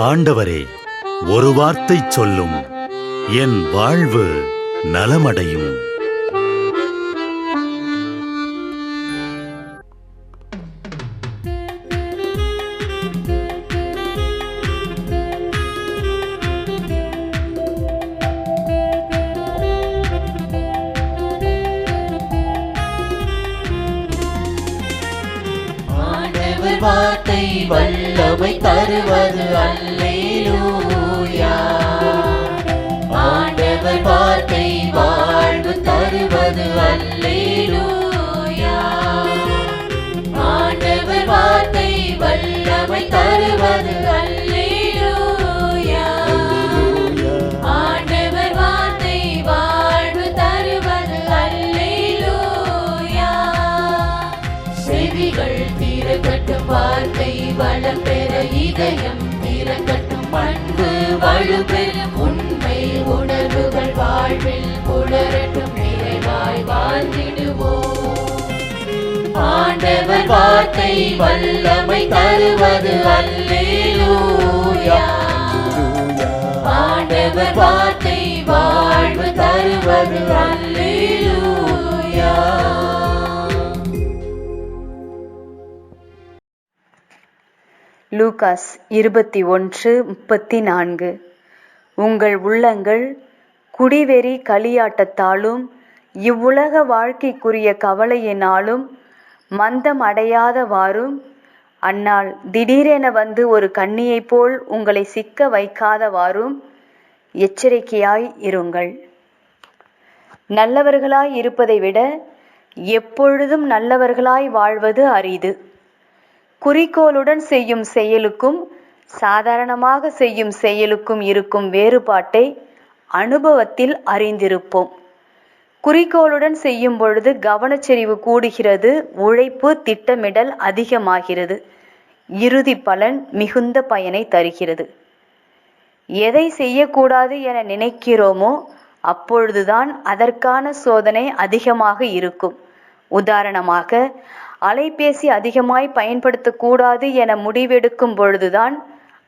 ஆண்டவரே, ஒரு வார்த்தை சொல்லும், என் வாழ்வு நலமடையும். வார்த்தை வல்லமை தருவது அல்லேலூயா. ஆண்டவர் வார்த்தை வாழ்வு தருவது அல்லேலூயா. ஆண்டவர் வார்த்தை வல்லமை தருவது அல்லேலூயா. ஆண்டவர் வார்த்தை வாழ்வு தருவது அல்லேலூயா. செவிகள் திறக்கட்டும், வார்த்தை வளம் பெற இதயம் திறக்கட்டும், பண்பு வலுப்பெறும், உண்மை உணர்வுகள் வாழ்வில் புலரட்டும், நிறைவாய் வாழ்ந்திடுவோம். ஆண்டவர் வார்த்தை வல்லமை தருவது அல்லேலூயா. ஆண்டவர் வார்த்தை வாழ்வு தருவது அல்லேலூயா. லூகாஸ் 21:34. உங்கள் உள்ளங்கள் குடிவெறி களியாட்டத்தாலும் இவ்வுலக வாழ்க்கைக்குரிய கவலையினாலும் மந்தம் அடையாதவாறும், அந்நாள் திடீரென வந்து ஒரு கண்ணியைப் போல் உங்களை சிக்க வைக்காதவாறும் எச்சரிக்கையாய் இருங்கள். நல்லவர்களாய் இருப்பதை விட எப்பொழுதும் நல்லவர்களாய் வாழ்வது அரிது. குறிக்கோளுடன் செய்யும் செயலுக்கும் சாதாரணமாக செய்யும் செயலுக்கும் இருக்கும் வேறுபாட்டை அனுபவத்தில் அறிந்திருப்போம். குறிக்கோளுடன் செய்யும் பொழுது கவனச்செறிவு கூடுகிறது, உழைப்பு திட்டமிடல் அதிகமாகிறது, இறுதி பலன் மிகுந்த பயனை தருகிறது. எதை செய்யக்கூடாது என நினைக்கிறோமோ அப்பொழுதுதான் அதற்கான சோதனை அதிகமாக இருக்கும். உதாரணமாக, அலைபேசி அதிகமாய் பயன்படுத்தக்கூடாது என முடிவெடுக்கும் பொழுதுதான்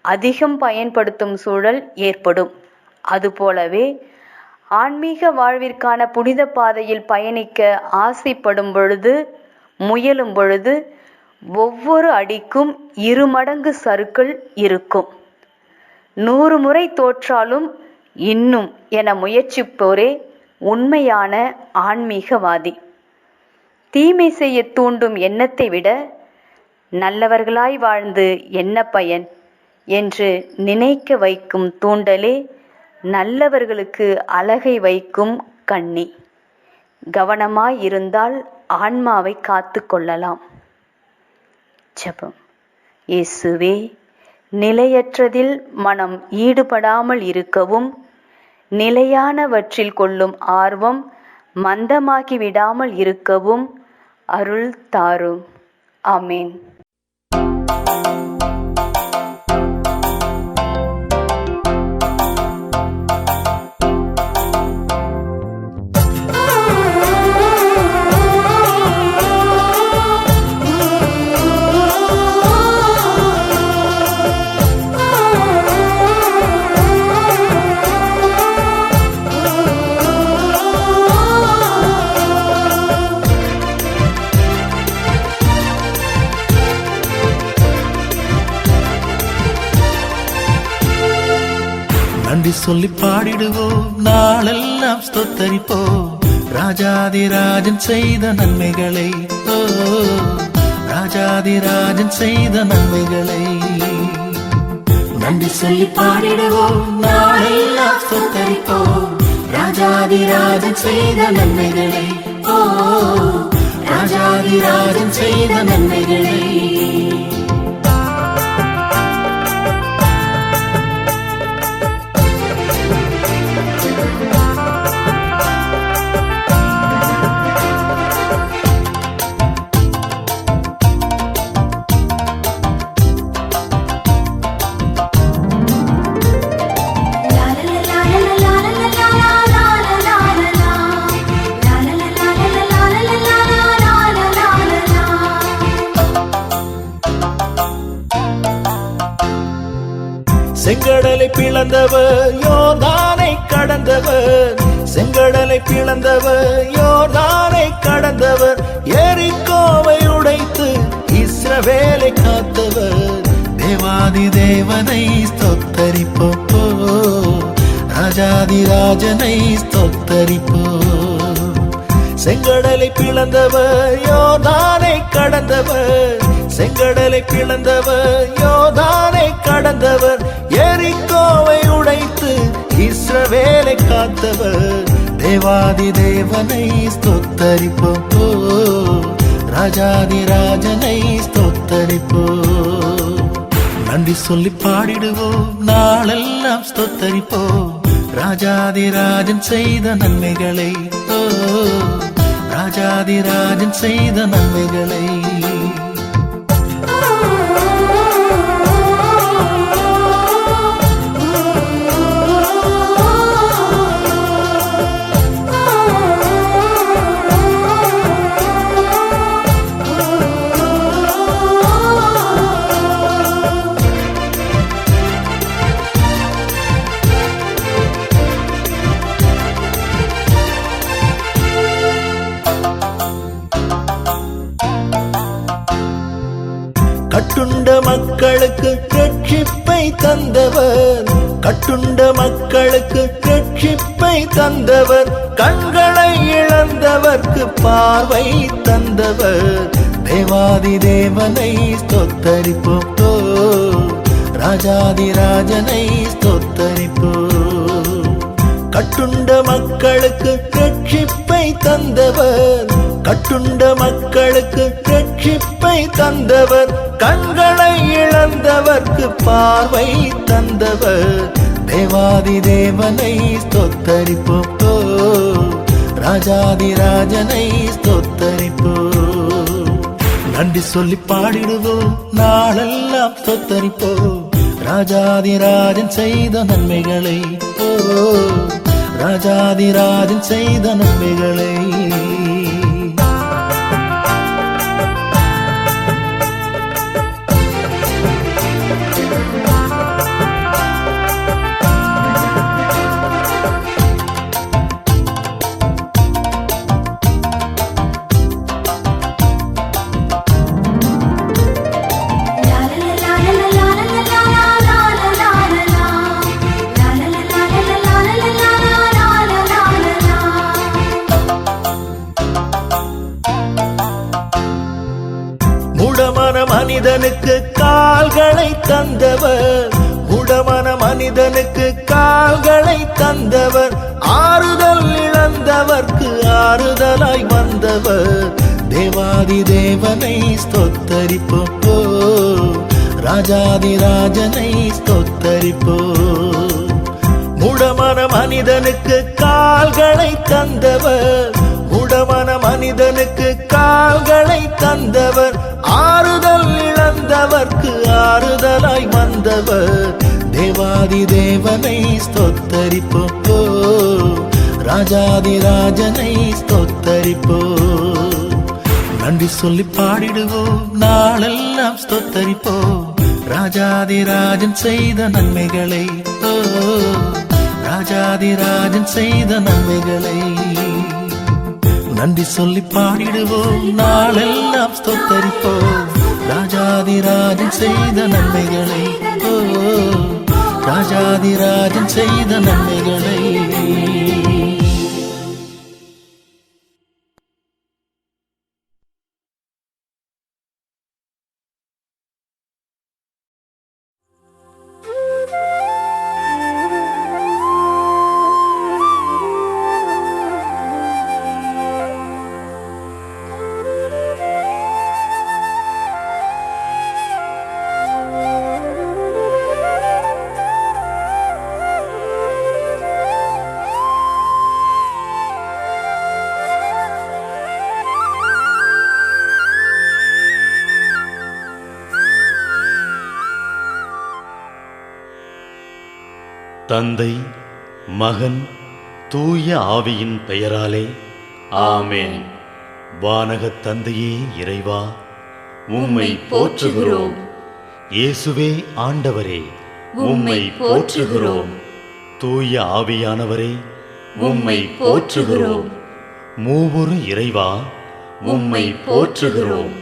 அதிகம் பயன்படுத்தும் சூழல் ஏற்படும். அதுபோலவே ஆன்மீக வாழ்விற்கான புனித பாதையில் பயணிக்க ஆசைப்படும் பொழுது, முயலும் பொழுது ஒவ்வொரு அடிக்கும் 2 மடங்கு சறுக்கல் இருக்கும். 100 முறை தோற்றாலும் இன்னும் என முயற்சிப்போரே உண்மையான ஆன்மீகவாதி. தீமை செய்ய தூண்டும் எண்ணத்தை விட நல்லவர்களாய் வாழ்ந்து என்ன பயன் என்று நினைக்க வைக்கும் தூண்டலே நல்லவர்களுக்கு அழகை வைக்கும் கண்ணி. கவனமாய் இருந்தால் ஆன்மாவை காத்து கொள்ளலாம். ஜெபம். இயேசுவே, நிலையற்றதில் மனம் ஈடுபடாமல் இருக்கவும், நிலையானவற்றில் கொள்ளும் ஆர்வம் மந்தமாகி விடாமல் இருக்கவும் அருள் தாரும். ஆமேன். நன்றி சொல்லி பாடிடுவோம், நாளெல்லாம் ஸ்தோத்தரிப்போம் ராஜாதிராஜன் செய்த நன்மைகளை. ஓ, ராஜாதிராஜன் செய்த நன்மைகளை நன்றி சொல்லி பாடிடுவோம், நாளெல்லாம் ஸ்தோத்தரிப்போம் ராஜாதிராஜன் செய்த நன்மைகளை. ஓ, ராஜாதிராஜன் செய்த நன்மைகளை. செங்கடலை பிளந்தவர் யோர்தானை கடந்தவர், செங்கடலை பிளந்தவர் யோர்தானை கடந்தவர், எரிகோவை உடைத்து இஸ்ரவேலை காத்தவர். தேவாதி தேவனை ஸ்தோத்தரிப்போ, ராஜாதி ராஜனை ஸ்தோத்தரிப்போ. செங்கடலை பிளந்தவர் யோர்தானை கடந்தவர், செங்கடலை பிளந்தவர் யோர்தானை கடந்தவர், எரிகோவை உடைத்து இஸ்ரவேலை காத்தவர். தேவாதி தேவனை ஸ்தோத்தரிப்போ, ராஜாதி ராஜனை ஸ்தோத்தரிப்போ. நன்றி சொல்லி பாடிடுவோம், நாளெல்லாம் ஸ்தோத்தரிப்போம் ராஜாதி ராஜன் செய்த நன்மைகளை. ராஜாதி ராஜன் செய்த நன்மைகளை. கட்டுண்ட மக்களுக்கு ரட்சிப்பை தந்தவர், கட்டுண்ட மக்களுக்கு ரட்சிப்பை தந்தவர், கண்களை இழந்தவர்க்கு பார்வை தந்தவர். தேவாதி தேவனை ஸ்தோத்தரிப்போ, ராஜாதி ராஜனை ஸ்தோத்தரிப்போ. கட்டுண்ட மக்களுக்கு ரட்சிப்பை தந்தவர், கட்டுண்ட மக்களுக்கு ரட்சிப்பை தந்தவர், கண்களை இழந்தவர்க்கு பார்வை தந்தவர். தேவாதி தேவனை ஸ்தோத்தரிப்போ, ராஜாதி ராஜனை ஸ்தோத்தரிப்போ. நன்றி சொல்லி பாடிடுவோம், நாளெல்லாம் ஸ்தோத்தரிப்போம் ராஜாதி ராஜன் செய்த நன்மைகளை. ராஜாதி ராஜன் செய்த நன்மைகளை. முடமன மனிதனுக்கு கால்களை தந்தவர், முடமன மனிதனுக்கு கால்களை தந்தவர், ஆறுதல் இழந்தவர்க்கு ஆறுதலாய் வந்தவர். தேவாதி தேவனை ஸ்தோத்தரிப்போ, ராஜாதி ராஜனை ஸ்தோத்தரிப்போ. முடமன மனிதனுக்கு கால்களை தந்தவர், முடமன மனிதனுக்கு கால்களை தந்தவர், ஆறுதல் இழந்தவர்க்கு ஆறுதலாய் வந்தவர். தேவாதி தேவனை ஸ்தோத்தரிப்போ, ராஜாதி ராஜனை ஸ்தோத்தரிப்போ. நன்றி சொல்லி பாடிடுவோம், நாளெல்லாம் ஸ்தோத்தரிப்போம் ராஜாதி ராஜன் செய்த நன்மைகளை. ராஜாதி ராஜன் செய்த நன்மைகளை. நன்றி சொல்லி பாடிடுவோம், நாளெல்லாம் ஸ்தோத்தரிப்போம் ராஜாதி ராஜன் செய்த நன்மைகளை. ராஜாதி ராஜன் செய்த நன்மைகளை. தந்தை, மகன், தூய ஆவியின் பெயராலே ஆமென். வானகத் தந்தையே இறைவா, உம்மை போற்றுகிறோம். இயேசுவே ஆண்டவரே, உம்மை போற்றுகிறோம். தூய ஆவியானவரே, உம்மை போற்றுகிறோம். மூவொரு இறைவா, உம்மை போற்றுகிறோம்.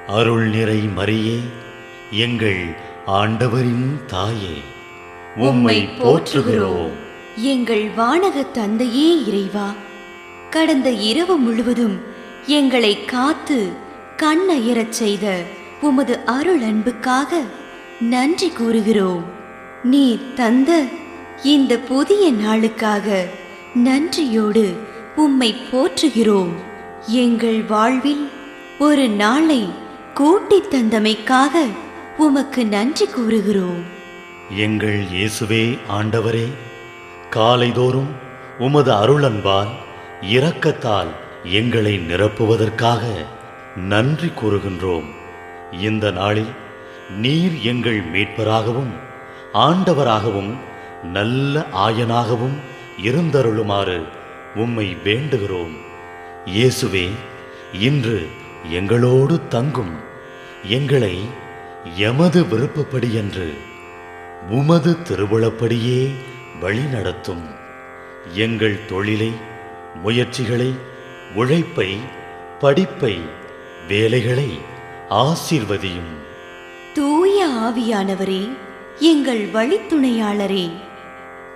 அருள் நிறை மரியே, எங்கள் ஆண்டவரின் தாயே, உம்மை போற்றுகிறோம். எங்கள் வானக தந்தையே இறைவா, கடந்த இரவு முழுவதும் எங்களை காத்து கண்ணயரச் செய்த உமது அருள் அன்புக்காக நன்றி கூறுகிறோம். நீர் தந்த இந்த புதிய நாளுக்காக நன்றியோடு உம்மை போற்றுகிறோம். எங்கள் வாழ்வில் ஒரு நாளை கூட்டித் தந்தமைக்காக உமக்கு நன்றி கூறுகிறோம். எங்கள் இயேசுவே ஆண்டவரே, காலைதோறும் உமது அருளன்பால் இரக்கத்தால் எங்களை நிரப்புவதற்காக நன்றி கூறுகின்றோம். இந்த நாளில் நீர் எங்கள் மீட்பராகவும் ஆண்டவராகவும் நல்ல ஆயனாகவும் இருந்தருளுமாறு உம்மை வேண்டுகிறோம். இயேசுவே, இன்று எங்களோடு தங்கும். எங்களை எமது விருப்பப்படியன்று உமது திருவுளப்படியே வழிநடத்தும். எங்கள் தொழிலை, முயற்சிகளை, உழைப்பை, படிப்பை, வேலைகளை ஆசீர்வதியும். தூய ஆவியானவரே, எங்கள் வழித்துணையாளரே,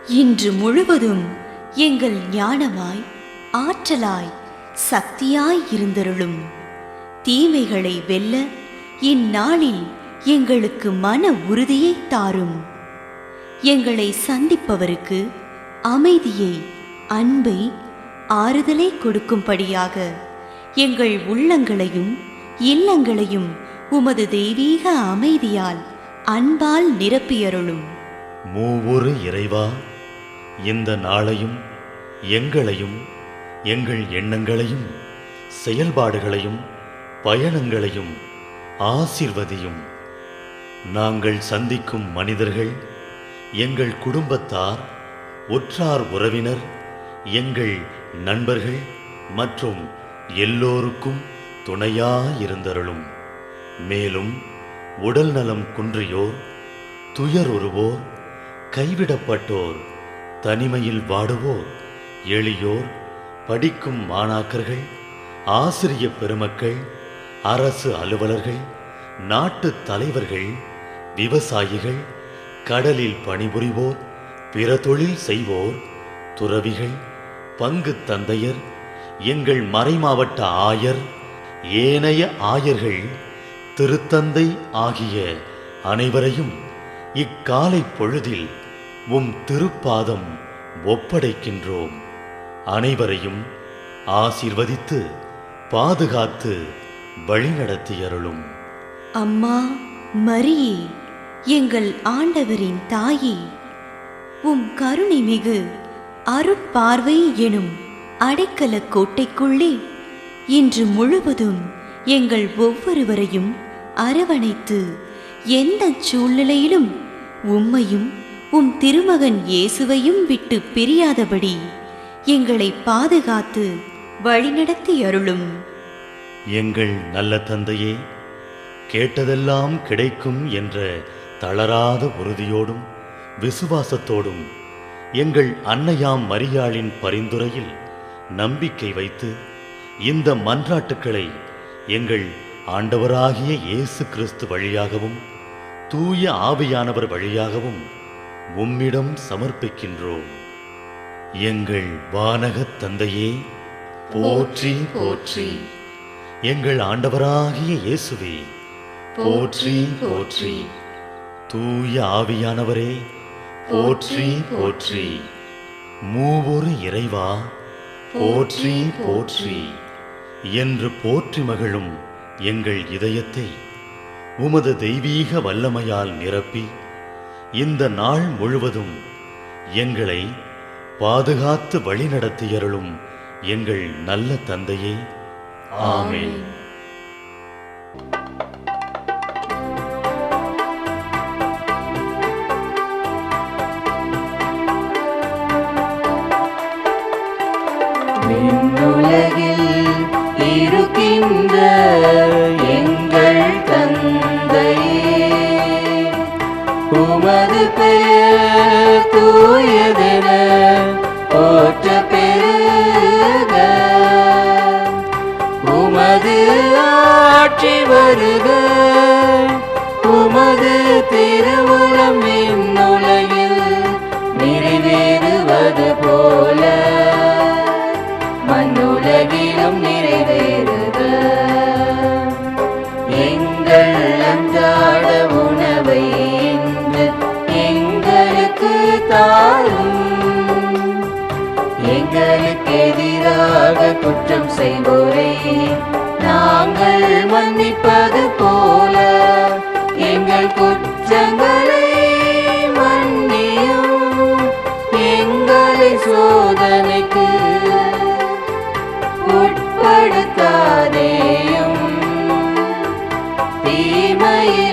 இன்று முழுவதும் எங்கள் ஞானமாய், ஆற்றலாய், சக்தியாய் இருந்தருளும். தீமைகளை வெல்ல இந்நாளில் எங்களுக்கு மன உறுதியை தாரும். எங்களை சந்திப்பவருக்கு அமைதியை, அன்பை, ஆறுதலை கொடுக்கும்படியாக எங்கள் உள்ளங்களையும் இல்லங்களையும் உமது தெய்வீக அமைதியால், அன்பால் நிரப்பியருளும். மூவொரு இறைவா, இந்த நாளையும் எங்களையும் எங்கள் எண்ணங்களையும் செயல்பாடுகளையும் பயணங்களையும் ஆசீர்வதியும். நாங்கள் சந்திக்கும் மனிதர்கள், எங்கள் குடும்பத்தார், உற்றார் உறவினர், எங்கள் நண்பர்கள் மற்றும் எல்லோருக்கும் துணையாயிருந்தருளும். மேலும் உடல் நலம் குன்றியோர், துயருறுவோர், கைவிடப்பட்டோர், தனிமையில் வாடுவோர், எளியோர், படிக்கும் மாணாக்கர்கள், ஆசிரிய பெருமக்கள், அரசு அலுவலர்கள், நாட்டு தலைவர்கள், விவசாயிகள், கடலில் பணிபுரிவோர், பிற தொழில் செய்வோர், துறவிகள், பங்கு தந்தையர், எங்கள் மறைமாவட்ட ஆயர், ஏனைய ஆயர்கள், திருத்தந்தை ஆகிய அனைவரையும் இக்காலை பொழுதில் உம் திருப்பாதம் ஒப்படைக்கின்றோம். அனைவரையும் ஆசீர்வதித்து பாதுகாத்து வழிநடத்தியருளும். அம்மா மரியே, எங்கள் ஆண்டவரின் தாயே, உம் கருணை மிகு அருட்பார்வை எனும் அடைக்கல கோட்டைக்குள்ளே இன்று முழுவதும் எங்கள் ஒவ்வொருவரையும் அரவணைத்து எந்த சூழ்நிலையிலும் உம்மையும் உம் திருமகன் இயேசுவையும் விட்டு பிரியாதபடி எங்களை பாதுகாத்து வழிநடத்தி அருளும். எங்கள் நல்ல தந்தையே, கேட்டதெல்லாம் கிடைக்கும் என்ற தளராத உறுதியோடும் விசுவாசத்தோடும் எங்கள் அன்னையாம் மரியாளின் பரிந்துரையில் நம்பிக்கை வைத்து இந்த மன்றாட்டுக்களை எங்கள் ஆண்டவராகிய இயேசு கிறிஸ்து வழியாகவும் தூய ஆவியானவர் வழியாகவும் உம்மிடம் சமர்ப்பிக்கின்றோம். எங்கள் வானகத் தந்தையே, போற்றி போற்றி. எங்கள் ஆண்டவராகிய இயேசுவே, போற்றி போற்றி. தூய ஆவியானவரே, போற்றி போற்றி. மூவொரு இறைவா, போற்றி போற்றி என்று போற்றி மகிழும் எங்கள் இதயத்தை உமது தெய்வீக வல்லமையால் நிரப்பி இந்த நாள் முழுவதும் எங்களை பாதுகாத்து வழிநடத்தியருளும் எங்கள் நல்ல தந்தையே. ஆமென். விண்ணுலகில் இருக்கின்ற எங்கள் தந்தையே, உமது பெயர் தூயதென போற்ற பெருக. உமது ஆட்சி வருக. உமது திருவுளம் இந்நுலகில் நிறைவேறுவது போல மண்ணுலகிலும் நிறைவேறுக. எங்கள் அன்றாட உணவை இன்று எங்களுக்கு தாரும். எங்களுக்கு எதிராக குற்றம் செய்வோரை நாங்கள் மன்னிப்பது போல எங்கள் குற்றங்களை மன்னியும். எங்களை சோதனைக்கு உட்படுத்தாதேயும், தீமையில்